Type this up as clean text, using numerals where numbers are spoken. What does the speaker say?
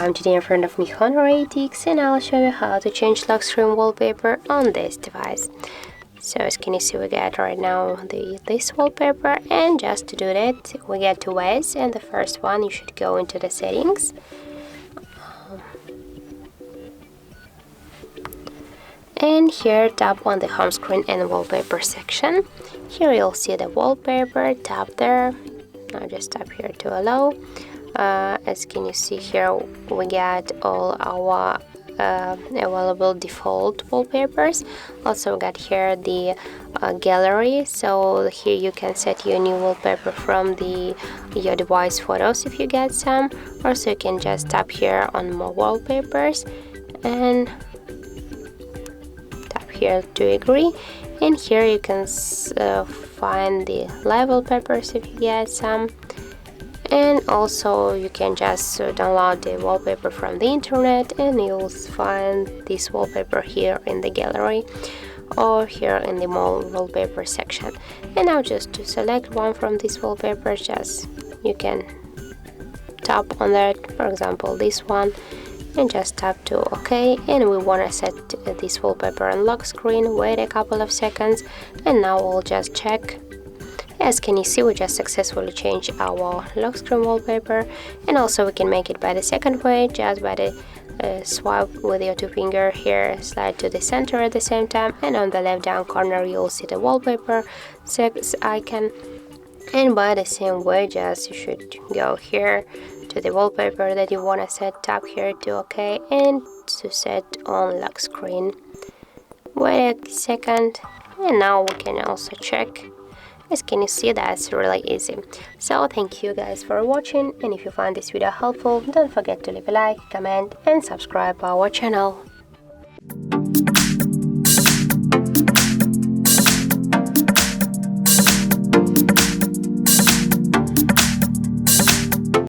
I'm today in front of me Honor 8X and I'll show you how to change lock screen wallpaper on this device. So as can you see, we get right now this wallpaper, and just to do that we get two ways. And the first one, you should go into the settings, and here tap on the home screen and wallpaper section. Here you'll see the wallpaper, tap there. Now just tap here to allow. As can you see here, we get all our available default wallpapers. Also we got here the gallery, so here you can set your new wallpaper from your device photos if you get some. Also you can just tap here on more wallpapers and tap here to agree, and here you can find the live wallpapers if you get some. And also you can just download the wallpaper from the internet, and you'll find this wallpaper here in the gallery or here in the more wallpaper section. And now just to select one from these wallpapers, just you can tap on that, for example this one, and just tap to OK. And we want to set this wallpaper on lock screen. Wait a couple of seconds, and now we'll just check. As can you see, we just successfully changed our lock screen wallpaper. And also we can make it by the second way, just by the swipe with your two finger here, slide to the center at the same time, and on the left down corner you'll see the wallpaper icon. And by the same way, just you should go here to the wallpaper that you want to set, tap here to OK, and to set on lock screen. Wait a second, and now we can also check. As can you see, that's really easy. So thank you guys for watching, and if you find this video helpful, don't forget to leave a like, comment and subscribe our channel.